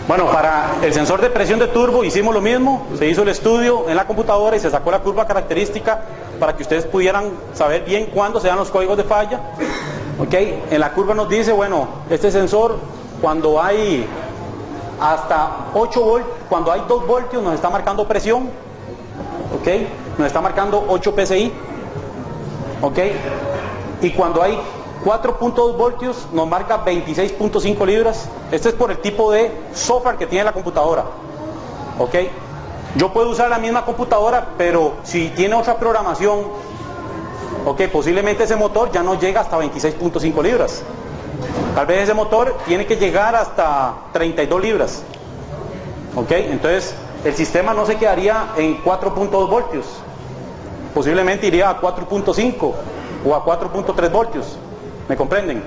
Bueno, para el sensor de presión de turbo hicimos lo mismo, se hizo el estudio en la computadora y se sacó la curva característica para que ustedes pudieran saber bien cuándo se dan los códigos de falla. ¿Ok? En la curva nos dice, bueno, este sensor cuando hay hasta 8 voltios, cuando hay 2 voltios nos está marcando presión. ¿Ok? Nos está marcando 8 PSI. ¿Ok? Y cuando hay 4.2 voltios nos marca 26.5 libras. Este es por el tipo de software que tiene la computadora. ¿Ok? Yo puedo usar la misma computadora, pero si tiene otra programación, ok, posiblemente ese motor ya no llega hasta 26.5 libras. Tal vez ese motor tiene que llegar hasta 32 libras. ¿Ok? Entonces el sistema no se quedaría en 4.2 voltios. Posiblemente iría a 4.5 o a 4.3 voltios. ¿Me comprenden?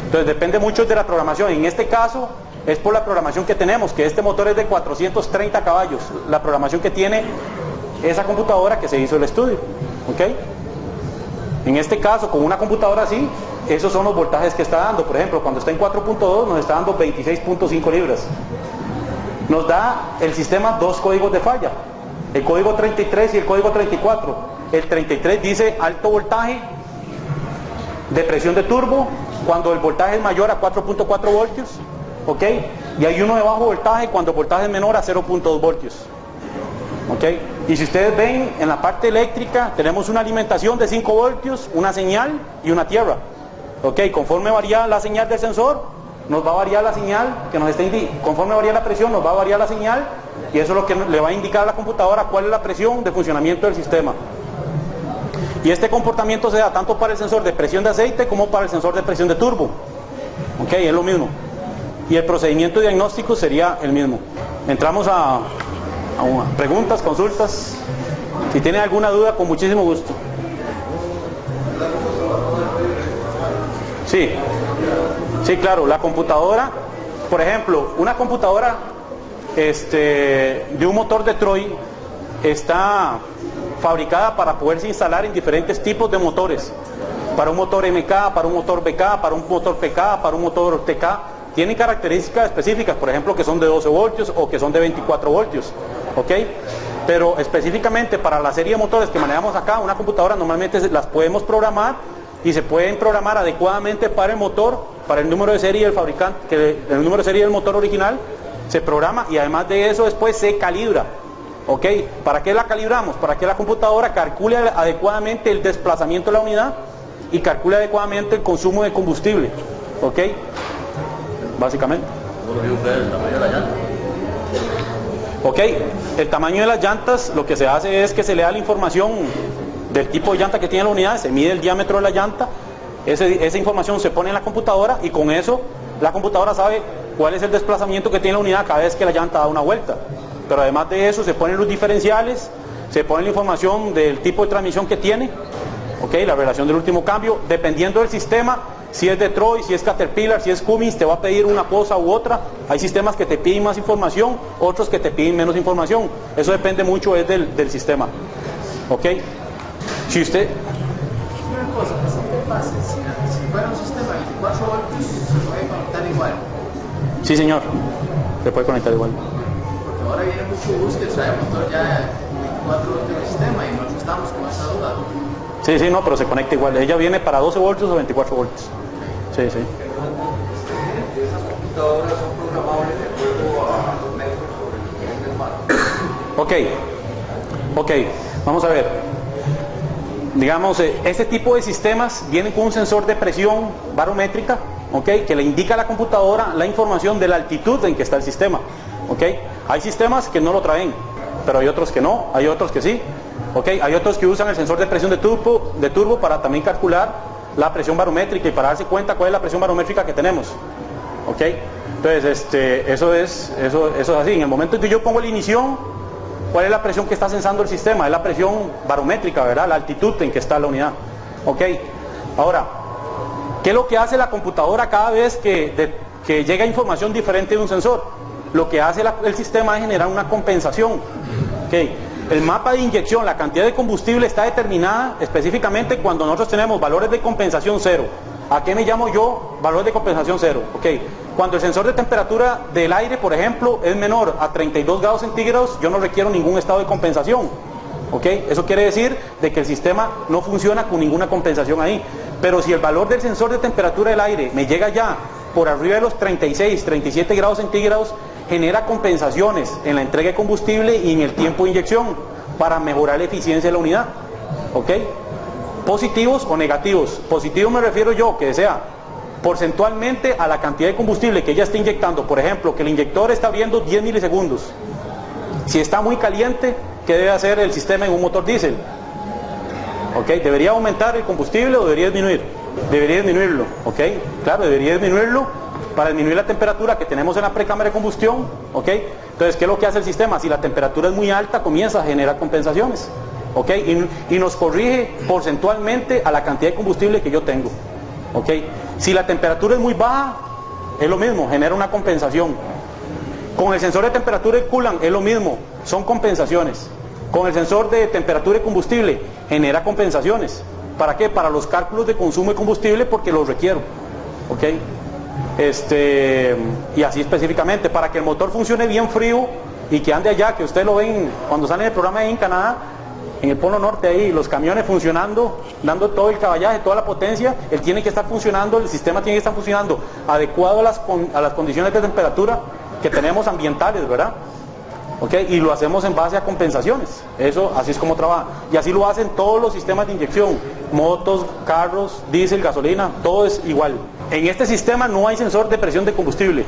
Entonces depende mucho de la programación. En este caso es por la programación que tenemos, que este motor es de 430 caballos. La programación que tiene esa computadora que se hizo el estudio. ¿Ok? En este caso, con una computadora así, esos son los voltajes que está dando. Por ejemplo, cuando está en 4.2 nos está dando 26.5 libras. Nos da el sistema dos códigos de falla, el código 33 y el código 34. El 33 dice alto voltaje de presión de turbo cuando el voltaje es mayor a 4.4 voltios, ¿ok? Y hay uno de bajo voltaje cuando el voltaje es menor a 0.2 voltios, ¿ok? Y si ustedes ven en la parte eléctrica tenemos una alimentación de 5 voltios, una señal y una tierra, ¿ok? Conforme varía la señal del sensor nos va a variar la señal que nos está conforme varía la presión nos va a variar la señal, y eso es lo que le va a indicar a la computadora cuál es la presión de funcionamiento del sistema. Y este comportamiento se da tanto para el sensor de presión de aceite como para el sensor de presión de turbo. Ok, es lo mismo. Y el procedimiento diagnóstico sería el mismo. Entramos a preguntas, consultas. Si tienen alguna duda, con muchísimo gusto. Sí, sí, claro, la computadora, por ejemplo, una computadora de un motor de Troy está fabricada para poderse instalar en diferentes tipos de motores, para un motor MK, para un motor BK, para un motor PK, para un motor TK. Tienen características específicas, por ejemplo, que son de 12 voltios o que son de 24 voltios, ¿ok? Pero específicamente para la serie de motores que manejamos acá, una computadora normalmente las podemos programar y se pueden programar adecuadamente para el motor, para el número de serie del fabricante, que el número de serie del motor original se programa, y además de eso después se calibra. ¿Ok? ¿Para qué la calibramos? Para que la computadora calcule adecuadamente el desplazamiento de la unidad y calcule adecuadamente el consumo de combustible. ¿Ok? Básicamente. ¿Ok? El tamaño de las llantas, lo que se hace es que se le da la información del tipo de llanta que tiene la unidad, se mide el diámetro de la llanta, esa información se pone en la computadora y con eso la computadora sabe cuál es el desplazamiento que tiene la unidad cada vez que la llanta da una vuelta. Pero además de eso se ponen los diferenciales, se pone la información del tipo de transmisión que tiene, ¿ok? La relación del último cambio, dependiendo del sistema, si es de Troy, si es Caterpillar, si es Cummins, te va a pedir una cosa u otra. Hay sistemas que te piden más información, otros que te piden menos información. Eso depende mucho del sistema, ¿ok? Si usted... Una cosa, ¿qué pasa? Si fuera un sistema de 24 voltios, se puede conectar igual. Sí, señor, se puede conectar igual. Ahora viene mucho bus que trae motor ya de 24 voltios del sistema y nosotros estamos con esa duda. Sí, sí, no, pero se conecta igual. Ella viene para 12 voltios o 24 voltios. Sí, sí. Esas computadoras son programables de acuerdo a los metros sobre el nivel del mar. Ok, vamos a ver. Digamos, este tipo de sistemas vienen con un sensor de presión barométrica, ok, que le indica a la computadora la información de la altitud en que está el sistema. ¿Ok? Hay sistemas que no lo traen, pero hay otros que no, hay otros que sí. ¿Ok? Hay otros que usan el sensor de presión de turbo para también calcular la presión barométrica y para darse cuenta cuál es la presión barométrica que tenemos. ¿Ok? Entonces, eso es así. En el momento en que yo pongo la ignición, ¿cuál es la presión que está sensando el sistema? Es la presión barométrica, ¿verdad? La altitud en que está la unidad. ¿Ok? Ahora, ¿qué es lo que hace la computadora cada vez que llega información diferente de un sensor? Lo que hace el sistema es generar una compensación. ¿Okay? El mapa de inyección, la cantidad de combustible está determinada específicamente cuando nosotros tenemos valores de compensación cero. ¿A qué me llamo yo valor de compensación cero? ¿Okay? Cuando el sensor de temperatura del aire, por ejemplo, es menor a 32 grados centígrados, yo no requiero ningún estado de compensación. ¿Ok? Eso quiere decir de que el sistema no funciona con ninguna compensación ahí. Pero si el valor del sensor de temperatura del aire me llega ya por arriba de los 36, 37 grados centígrados, genera compensaciones en la entrega de combustible y en el tiempo de inyección para mejorar la eficiencia de la unidad. ¿Ok? Positivos o negativos. Positivo me refiero yo que sea porcentualmente a la cantidad de combustible que ella está inyectando. Por ejemplo, que el inyector está abriendo 10 milisegundos. Si está muy caliente, ¿qué debe hacer el sistema en un motor diésel? ¿Ok? ¿Debería aumentar el combustible o debería disminuir? Debería disminuirlo. ¿Ok? Claro, debería disminuirlo para disminuir la temperatura que tenemos en la precámara de combustión. ¿Ok? Entonces, ¿qué es lo que hace el sistema? Si la temperatura es muy alta, comienza a generar compensaciones. ¿Ok? Y nos corrige porcentualmente a la cantidad de combustible que yo tengo. ¿Ok? Si la temperatura es muy baja, es lo mismo, genera una compensación. Con el sensor de temperatura de coolant es lo mismo, son compensaciones. Con el sensor de temperatura de combustible genera compensaciones. ¿Para qué? Para los cálculos de consumo de combustible, porque los requiero. ¿Ok? Y así específicamente, para que el motor funcione bien frío y que ande allá, que ustedes lo ven cuando salen del programa ahí en Canadá, en el Polo Norte ahí, los camiones funcionando, dando todo el caballaje, toda la potencia, él tiene que estar funcionando, el sistema tiene que estar funcionando adecuado a las condiciones de temperatura que tenemos ambientales, ¿verdad? ¿Ok? Y lo hacemos en base a compensaciones. Eso, así es como trabaja. Y así lo hacen todos los sistemas de inyección, motos, carros, diésel, gasolina, todo es igual. En este sistema no hay sensor de presión de combustible.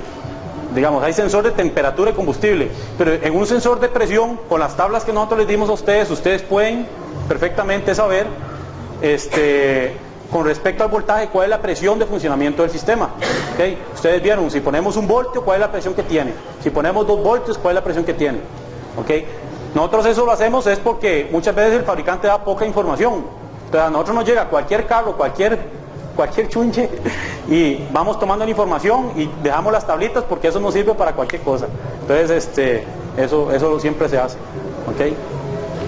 Digamos, hay sensor de temperatura de combustible, pero en un sensor de presión, con las tablas que nosotros les dimos a ustedes pueden perfectamente saber, con respecto al voltaje, cuál es la presión de funcionamiento del sistema. ¿Okay? Ustedes vieron, si ponemos 1 voltio, cuál es la presión que tiene. Si ponemos 2 voltios, cuál es la presión que tiene. ¿Okay? Nosotros eso lo hacemos es porque muchas veces el fabricante da poca información. Entonces a nosotros nos llega cualquier carro, cualquier chunche, y vamos tomando la información y dejamos las tablitas porque eso nos sirve para cualquier cosa. Entonces eso siempre se hace. ¿Okay?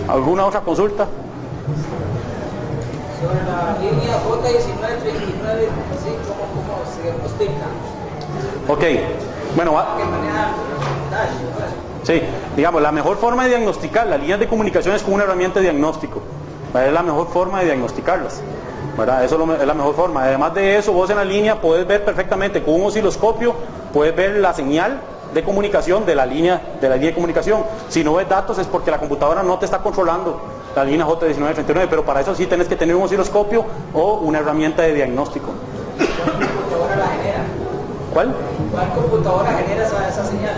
¿Alguna otra consulta? Sobre la línea J1939, ¿sí? ¿Cómo se diagnostica? Ok, bueno, ¿Qué maneja Dash? sí, digamos, la mejor forma de diagnosticar las líneas de comunicación es con una herramienta de diagnóstico. ¿Verdad? Es la mejor forma de diagnosticarlas. ¿Verdad? Eso es la mejor forma. Además de eso, vos en la línea podés ver perfectamente con un osciloscopio, puedes ver la señal de comunicación de la línea de comunicación. Si no ves datos es porque la computadora no te está controlando la línea J1939, pero para eso sí tenés que tener un osciloscopio o una herramienta de diagnóstico. ¿Cuál computadora la genera? ¿Cuál? ¿Cuál computadora genera esa señal?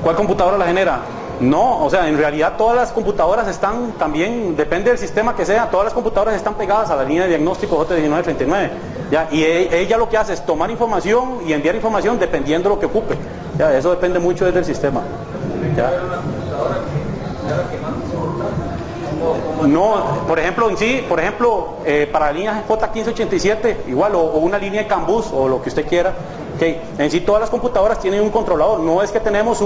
¿Cuál computadora la genera? No, o sea, en realidad todas las computadoras están también, depende del sistema que sea, todas las computadoras están pegadas a la línea de diagnóstico J1939. ¿Ya? Y ella lo que hace es tomar información y enviar información dependiendo de lo que ocupe. ¿Ya? Eso depende mucho del sistema. ¿Ya? No, por ejemplo, para la línea J1587, igual, o una línea de CAN bus, o lo que usted quiera, que en sí todas las computadoras tienen un controlador. No es que tenemos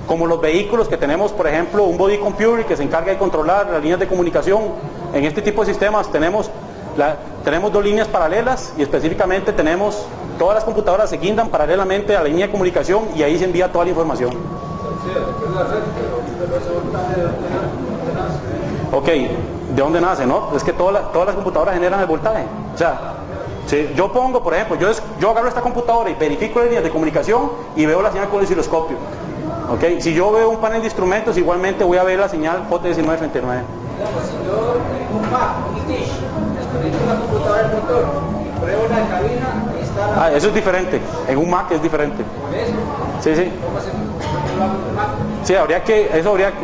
como los vehículos, que tenemos, por ejemplo, un body computer que se encarga de controlar las líneas de comunicación. En este tipo de sistemas tenemos 2 líneas paralelas, y específicamente todas las computadoras se guindan paralelamente a la línea de comunicación, y ahí se envía toda la información. Ok, ¿de dónde nace? No, es que todas las computadoras generan el voltaje. O sea, si yo pongo, por ejemplo, yo agarro esta computadora y verifico las líneas de comunicación y veo la señal con el osciloscopio. Ok, si yo veo un panel de instrumentos, igualmente voy a ver la señal J1939. Si yo tengo un Mac, un dish, desconecto la computadora del motor, pruebo la cabina, ahí está la... Eso es diferente, en un Mac es diferente. ¿Ves? Sí. ¿Cómo se lo hago en un Mac? Sí,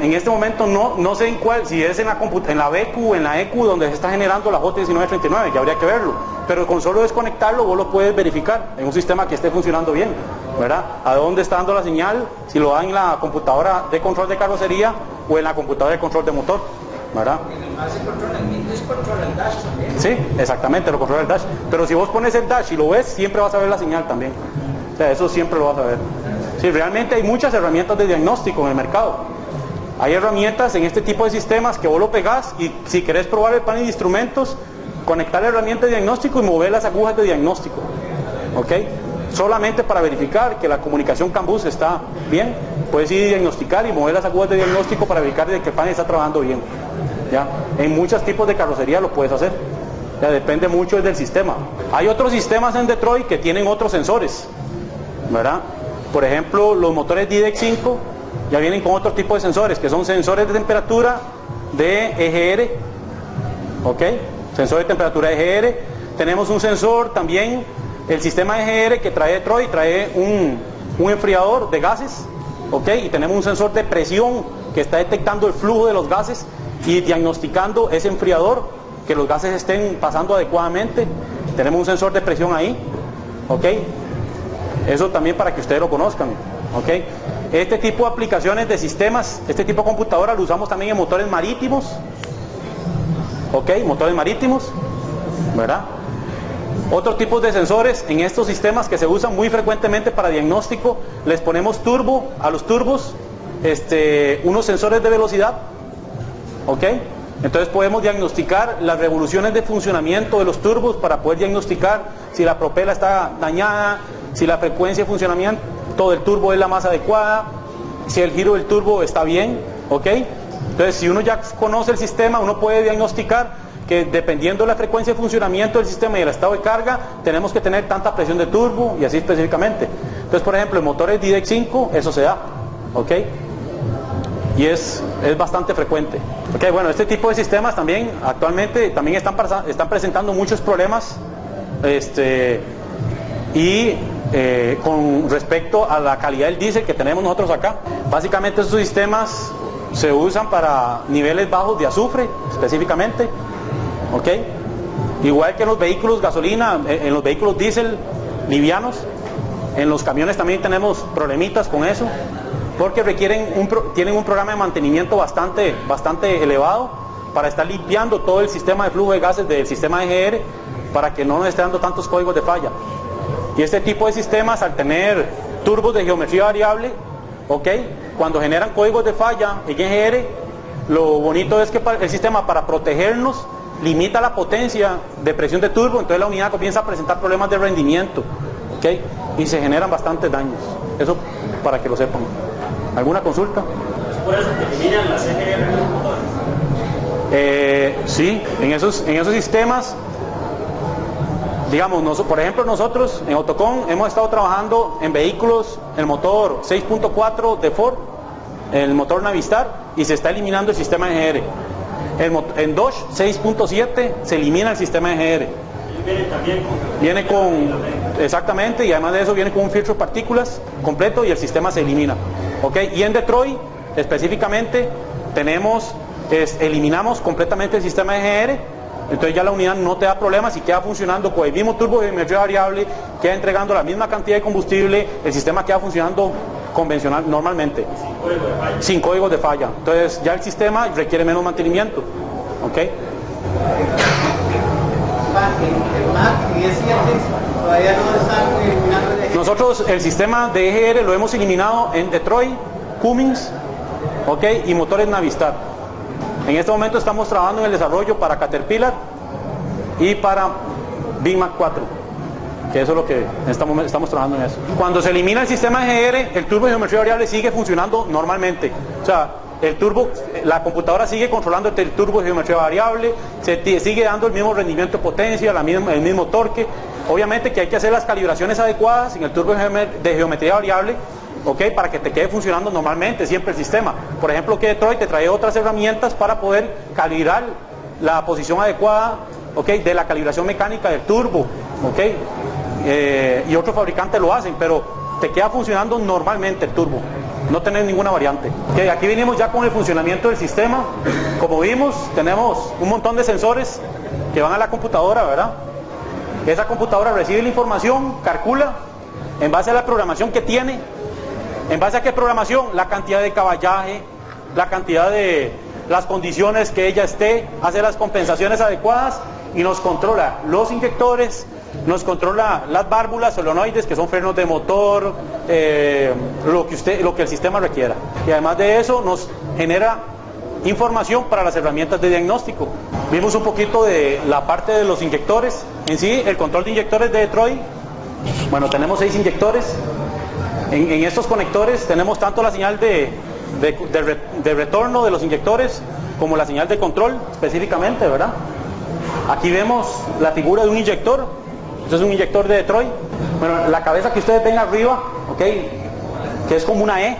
en este momento no sé en cuál, si es en la BQ, en la EQ, donde se está generando la J1939, ya habría que verlo. Pero con solo desconectarlo vos lo puedes verificar en un sistema que esté funcionando bien, ¿verdad? A dónde está dando la señal, si lo da en la computadora de control de carrocería o en la computadora de control de motor, ¿verdad? En el Mac se controla, en Windows controla el dash también. Sí, exactamente, lo controla el dash. Pero si vos pones el dash y lo ves, siempre vas a ver la señal también. O sea, eso siempre lo vas a ver. Sí, realmente hay muchas herramientas de diagnóstico en el mercado. Hay herramientas en este tipo de sistemas que vos lo pegás, y si querés probar el panel de instrumentos, conectar la herramienta de diagnóstico y mover las agujas de diagnóstico. ¿Ok? solamente para verificar que la comunicación CAN-bus está bien, puedes ir a diagnosticar y mover las agujas de diagnóstico para verificar que el panel está trabajando bien. ¿Ya? En muchos tipos de carrocería lo puedes hacer. Ya depende mucho del sistema. Hay otros sistemas en Detroit que tienen otros sensores, ¿verdad? Por ejemplo, los motores DDEC 5 ya vienen con otro tipo de sensores, que son sensores de temperatura de EGR, ¿ok? Sensor de temperatura EGR. Tenemos un sensor también, el sistema EGR que trae Detroit, trae un enfriador de gases, ¿ok? Y tenemos un sensor de presión que está detectando el flujo de los gases y diagnosticando ese enfriador, que los gases estén pasando adecuadamente. Tenemos un sensor de presión ahí, ¿ok? Eso también para que ustedes lo conozcan, ¿ok? Este tipo de aplicaciones de sistemas, este tipo de computadora lo usamos también en motores marítimos, ¿ok? Motores marítimos, ¿verdad? Otros tipos de sensores en estos sistemas que se usan muy frecuentemente para diagnóstico, les ponemos turbo, a los turbos, unos sensores de velocidad, ¿ok? Entonces podemos diagnosticar las revoluciones de funcionamiento de los turbos para poder diagnosticar si la propela está dañada, si la frecuencia de funcionamiento del turbo es la más adecuada, si el giro del turbo está bien, ¿ok? Entonces si uno ya conoce el sistema, uno puede diagnosticar que dependiendo de la frecuencia de funcionamiento del sistema y el estado de carga, tenemos que tener tanta presión de turbo y así específicamente. Entonces, por ejemplo, en motores DDEC 5 eso se da, ¿ok? Y es bastante frecuente. Ok, bueno, este tipo de sistemas también actualmente también están presentando muchos problemas con respecto a la calidad del diésel que tenemos nosotros acá. Básicamente estos sistemas se usan para niveles bajos de azufre específicamente, ok, igual que en los vehículos gasolina, en los vehículos diésel livianos, en los camiones también tenemos problemitas con eso, porque tienen un programa de mantenimiento bastante elevado para estar limpiando todo el sistema de flujo de gases del sistema EGR para que no nos esté dando tantos códigos de falla. Y este tipo de sistemas, al tener turbos de geometría variable, ¿ok? Cuando generan códigos de falla en EGR, lo bonito es que el sistema, para protegernos, limita la potencia de presión de turbo, entonces la unidad comienza a presentar problemas de rendimiento, ¿ok? Y se generan bastantes daños. Eso para que lo sepan. ¿Alguna consulta? ¿Por eso que eliminan las EGR en los motores? Sí, en esos sistemas, digamos, por ejemplo nosotros en Autocon hemos estado trabajando en vehículos, el motor 6.4 de Ford, el motor Navistar, y se está eliminando el sistema EGR. En Dodge 6.7 se elimina el sistema EGR. Viene exactamente, y además de eso viene con un filtro de partículas completo y el sistema se elimina, ¿ok? Y en Detroit específicamente eliminamos completamente el sistema EGR, entonces ya la unidad no te da problemas y queda funcionando con el mismo turbo de geometría variable, queda entregando la misma cantidad de combustible, el sistema queda funcionando convencional normalmente, sin códigos de falla. Entonces ya el sistema requiere menos mantenimiento, ¿ok? Nosotros el sistema de EGR lo hemos eliminado en Detroit, Cummins, ¿ok? Y motores Navistar. En este momento estamos trabajando en el desarrollo para Caterpillar y para Big Mac 4, que eso es lo que estamos trabajando en eso. Cuando se elimina el sistema EGR, el turbo de geometría variable sigue funcionando normalmente. O sea, la computadora sigue controlando el turbo de geometría variable, sigue dando el mismo rendimiento de potencia, el mismo torque. Obviamente que hay que hacer las calibraciones adecuadas en el turbo de geometría variable, ¿ok? Para que te quede funcionando normalmente siempre el sistema. Por ejemplo, que Detroit te trae otras herramientas para poder calibrar la posición adecuada, ¿ok? De la calibración mecánica del turbo, ¿ok? Y otros fabricantes lo hacen, pero te queda funcionando normalmente el turbo, no tenés ninguna variante. Okay, aquí venimos ya con el funcionamiento del sistema. Como vimos, tenemos un montón de sensores que van a la computadora, ¿verdad? Esa computadora recibe la información, calcula en base a la programación que tiene. ¿En base a qué programación? La cantidad de caballaje, la cantidad de las condiciones que ella esté, hace las compensaciones adecuadas y nos controla los inyectores, nos controla las válvulas solenoides, que son frenos de motor, lo que el sistema requiera. Y además de eso nos genera información para las herramientas de diagnóstico. Vimos un poquito de la parte de los inyectores. En sí, el control de inyectores de Detroit Bueno, tenemos 6 inyectores. En estos conectores tenemos tanto la señal de retorno de los inyectores como la señal de control específicamente, ¿verdad? Aquí vemos la figura de un inyector. Este es un inyector de Detroit. Bueno, la cabeza que ustedes ven arriba, ¿ok?, que es como una E,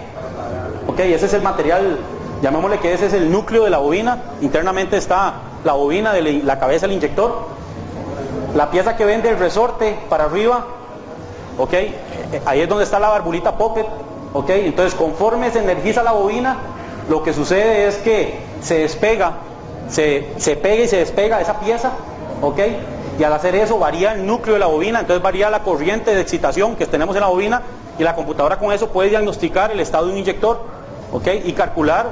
¿ok?, ese es el material, llamémosle que ese es el núcleo de la bobina. Internamente está la bobina de la cabeza del inyector. La pieza que ven del resorte para arriba, ¿ok?, ahí es donde está la valvulita pocket, ¿ok? Entonces, conforme se energiza la bobina, lo que sucede es que se despega, se pega y se despega esa pieza, ¿ok? Y al hacer eso varía el núcleo de la bobina, entonces varía la corriente de excitación que tenemos en la bobina, y la computadora con eso puede diagnosticar el estado de un inyector, ¿ok?, y calcular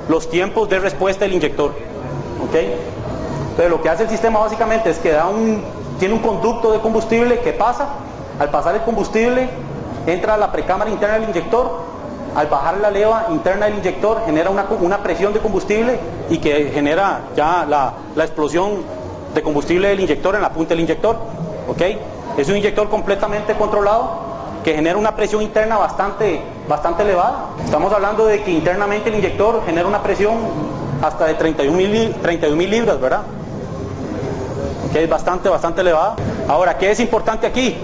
los tiempos de respuesta del inyector, ¿ok? Entonces, lo que hace el sistema básicamente es que tiene un conducto de combustible que pasa. Al pasar el combustible, entra a la precámara interna del inyector. Al bajar la leva interna del inyector, genera una presión de combustible y que genera ya la explosión de combustible del inyector en la punta del inyector, ¿ok? Es un inyector completamente controlado que genera una presión interna bastante elevada. Estamos hablando de que internamente el inyector genera una presión hasta de 31.000 libras, ¿verdad? Que es bastante elevada. Ahora, ¿qué es importante aquí?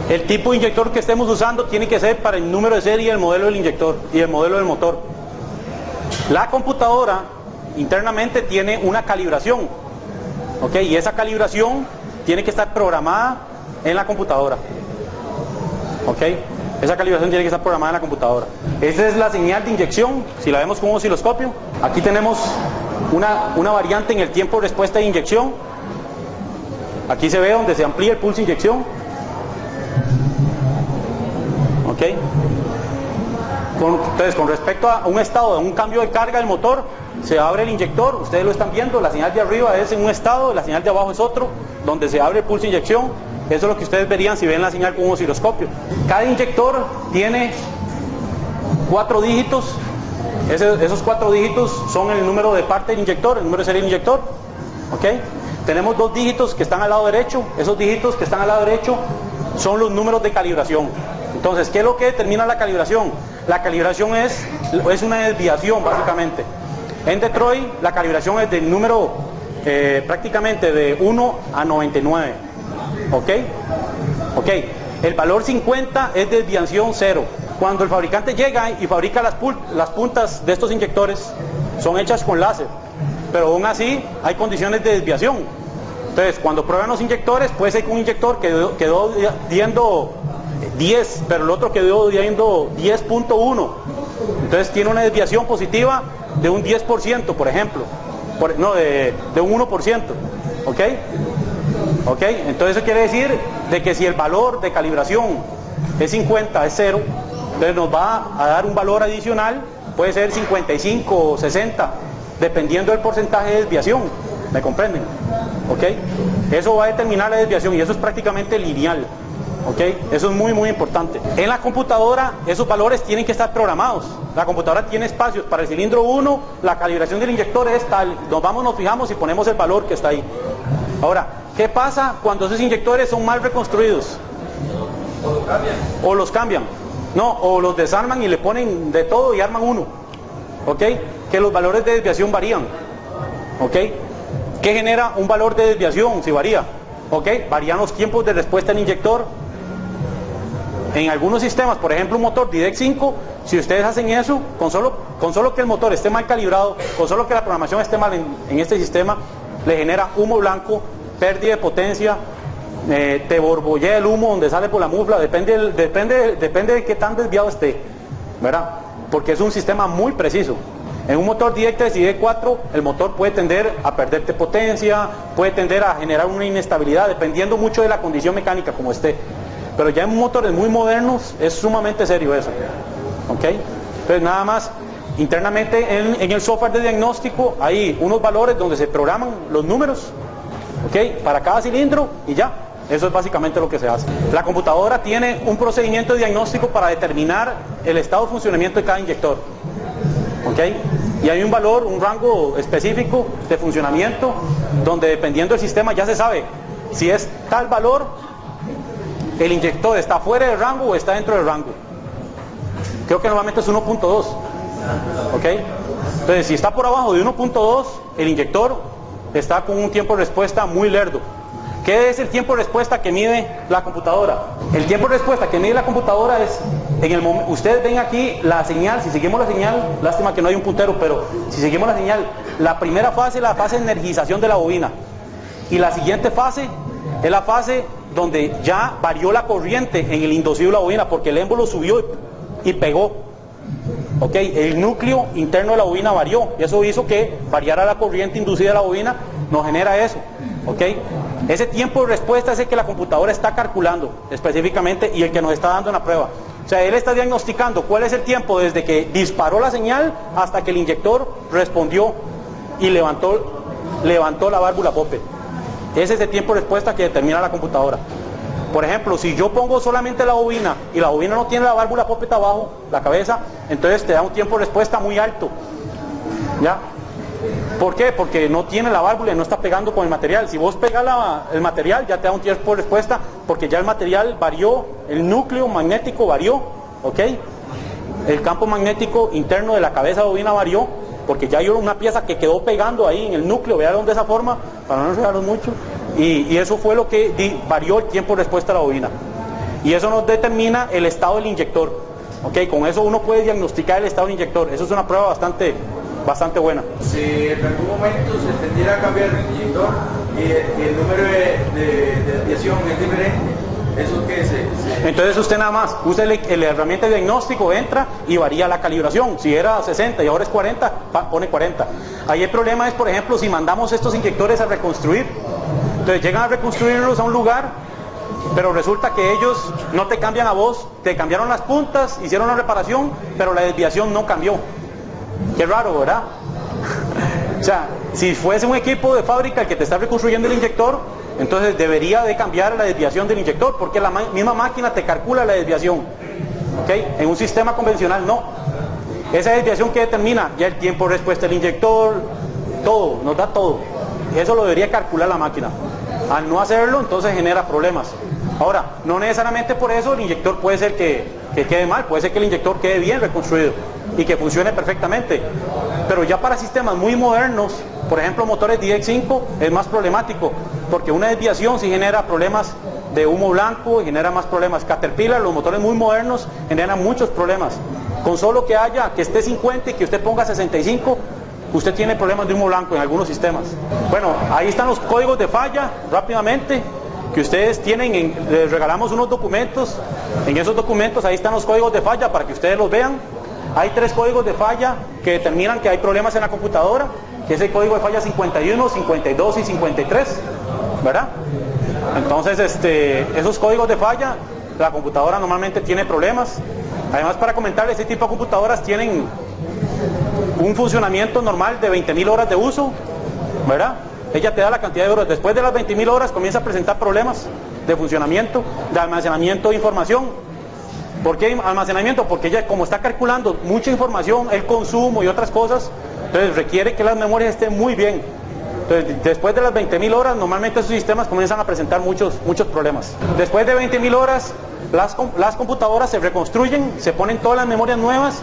El tipo de inyector que estemos usando tiene que ser para el número de serie del modelo del inyector y el modelo del motor. La computadora internamente tiene una calibración, ¿ok? Y esa calibración tiene que estar programada en la computadora, ¿ok? Esa calibración tiene que estar programada en la computadora. Esa es la señal de inyección, si la vemos con un osciloscopio. Aquí tenemos una variante en el tiempo de respuesta de inyección. Aquí se ve donde se amplía el pulso de inyección. ¿Ok? Entonces, con respecto a un estado de un cambio de carga del motor, se abre el inyector, ustedes lo están viendo, la señal de arriba es en un estado, la señal de abajo es otro, donde se abre el pulso de inyección. Eso es lo que ustedes verían si ven la señal con un osciloscopio. Cada inyector tiene 4 dígitos. Esos 4 dígitos son el número de parte del inyector, el número de serie del inyector, ¿ok? Tenemos 2 dígitos que están al lado derecho. Esos dígitos que están al lado derecho son los números de calibración. Entonces, ¿qué es lo que determina la calibración? La calibración es una desviación, básicamente. En Detroit, la calibración es del número prácticamente de 1 a 99, ¿ok? ¿Ok? El valor 50 es desviación 0. Cuando el fabricante llega y fabrica las puntas de estos inyectores, son hechas con láser, pero aún así hay condiciones de desviación. Entonces, cuando prueban los inyectores, puede ser que un inyector quedó diendo 10, pero el otro quedó diendo 10.1. Entonces tiene una desviación positiva de un 10%, por ejemplo. De un 1%. ¿Ok? ¿Ok? Entonces eso quiere decir de que si el valor de calibración es 50, es 0, entonces nos va a dar un valor adicional, puede ser 55 o 60, dependiendo del porcentaje de desviación. ¿Me comprenden? ¿Ok? Eso va a determinar la desviación y eso es prácticamente lineal. ¿Ok? Eso es muy importante. En la computadora esos valores tienen que estar programados. La computadora tiene espacios para el cilindro 1, la calibración del inyector es tal, nos fijamos y ponemos el valor que está ahí. Ahora, ¿qué pasa cuando esos inyectores son mal reconstruidos? O los cambian. No, o los desarman y le ponen de todo y arman uno. ¿Ok? Que los valores de desviación varían. ¿Ok? ¿Qué genera un valor de desviación si varía? ¿Ok? Varían los tiempos de respuesta del inyector. En algunos sistemas, por ejemplo un motor DiDEC 5, si ustedes hacen eso, con solo que el motor esté mal calibrado, con solo que la programación esté mal en este sistema, le genera humo blanco, pérdida de potencia, te borbollea el humo donde sale por la mufla, depende de qué tan desviado esté, ¿verdad? Porque es un sistema muy preciso. En un motor DiDEC 3 y DiDEC 4, el motor puede tender a perderte potencia, puede tender a generar una inestabilidad, dependiendo mucho de la condición mecánica como esté. Pero ya en motores muy modernos es sumamente serio eso. ¿Ok? Entonces nada más, internamente en el software de diagnóstico hay unos valores donde se programan los números, ¿ok?, para cada cilindro y ya. Eso es básicamente lo que se hace. La computadora tiene un procedimiento de diagnóstico para determinar el estado de funcionamiento de cada inyector. ¿Ok? Y hay un valor, un rango específico de funcionamiento donde dependiendo del sistema ya se sabe si es tal valor el inyector está fuera del rango o está dentro del rango. Creo que normalmente es 1.2, ¿ok? Entonces, si está por abajo de 1.2, el inyector está con un tiempo de respuesta muy lerdo. ¿Qué es el tiempo de respuesta que mide la computadora? El tiempo de respuesta que mide la computadora es, en el momento, ustedes ven aquí la señal, si seguimos la señal, lástima que no hay un puntero, pero si seguimos la señal, la primera fase es la fase de energización de la bobina. Y la siguiente fase es la fase donde ya varió la corriente en el inducido de la bobina, porque el émbolo subió y pegó. ¿Ok? El núcleo interno de la bobina varió, y eso hizo que variara la corriente inducida de la bobina, nos genera eso. ¿Ok? Ese tiempo de respuesta es el que la computadora está calculando específicamente y el que nos está dando una prueba. O sea, él está diagnosticando cuál es el tiempo desde que disparó la señal hasta que el inyector respondió y levantó la válvula Poppet. Ese es el tiempo de respuesta que determina la computadora. Por ejemplo, si yo pongo solamente la bobina y la bobina no tiene la válvula Poppet abajo, la cabeza, entonces te da un tiempo de respuesta muy alto. ¿Ya? ¿Por qué? Porque no tiene la válvula y no está pegando con el material. Si vos pegas el material, ya te da un tiempo de respuesta, porque ya el material varió, el núcleo magnético varió, ¿ok? El campo magnético interno de la cabeza de bobina varió, porque ya hay una pieza que quedó pegando ahí en el núcleo, vean de esa forma, para no enredarnos mucho, y eso fue lo que varió el tiempo de respuesta de la bobina. Y eso nos determina el estado del inyector, ¿ok? Con eso uno puede diagnosticar el estado del inyector. Eso es una prueba bastante buena. Si en algún momento se tendiera a cambiar el inyector y el número de desviación es diferente, ¿eso qué es? Entonces usted nada más usa la herramienta de diagnóstico, entra y varía la calibración. Si era 60 y ahora es 40, pone 40. Ahí el problema es, por ejemplo, si mandamos estos inyectores a reconstruir. Entonces llegan a reconstruirlos a un lugar, pero resulta que ellos no te cambian a vos, te cambiaron las puntas, hicieron una reparación, pero la desviación no cambió. Qué raro, ¿verdad? O sea, si fuese un equipo de fábrica el que te está reconstruyendo el inyector, entonces debería de cambiar la desviación del inyector, porque la misma máquina te calcula la desviación. ¿Ok? En un sistema convencional no. Esa desviación que determina ya el tiempo de respuesta del inyector, todo, nos da todo. Eso lo debería calcular la máquina. Al no hacerlo, entonces genera problemas. Ahora, no necesariamente por eso el inyector puede ser que quede mal, puede ser que el inyector quede bien reconstruido y que funcione perfectamente. Pero ya para sistemas muy modernos, por ejemplo motores DX5, es más problemático, porque una desviación sí genera problemas de humo blanco y genera más problemas. Caterpillar, los motores muy modernos, generan muchos problemas. Con solo que esté 50 y que usted ponga 65, usted tiene problemas de humo blanco en algunos sistemas. Bueno, ahí están los códigos de falla, rápidamente, que ustedes tienen, les regalamos unos documentos. En esos documentos ahí están los códigos de falla para que ustedes los vean. Hay 3 códigos de falla que determinan que hay problemas en la computadora, que es el código de falla 51, 52 y 53, ¿verdad? Entonces, esos códigos de falla, la computadora normalmente tiene problemas. Además, para comentarles, este tipo de computadoras tienen un funcionamiento normal de 20.000 horas de uso, ¿verdad? Ella te da la cantidad de horas. Después de las 20.000 horas comienza a presentar problemas de funcionamiento, de almacenamiento de información. ¿Por qué almacenamiento? Porque ella, como está calculando mucha información, el consumo y otras cosas, entonces requiere que las memorias estén muy bien. Entonces, después de las 20.000 horas, normalmente esos sistemas comienzan a presentar muchos problemas. Después de 20.000 horas, las computadoras se reconstruyen, se ponen todas las memorias nuevas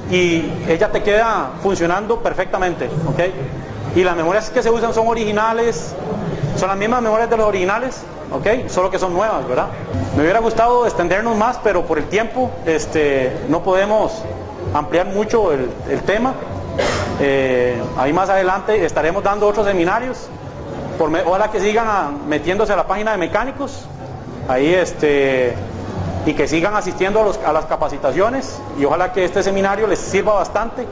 y ella te queda funcionando perfectamente, ¿ok? Y las memorias que se usan son originales, son las mismas memorias de los originales, ¿ok? Solo que son nuevas, ¿verdad? Me hubiera gustado extendernos más, pero por el tiempo no podemos ampliar mucho el tema. Ahí más adelante estaremos dando otros seminarios. Ojalá que sigan metiéndose a la página de mecánicos, ahí y que sigan asistiendo a las capacitaciones, y ojalá que este seminario les sirva bastante.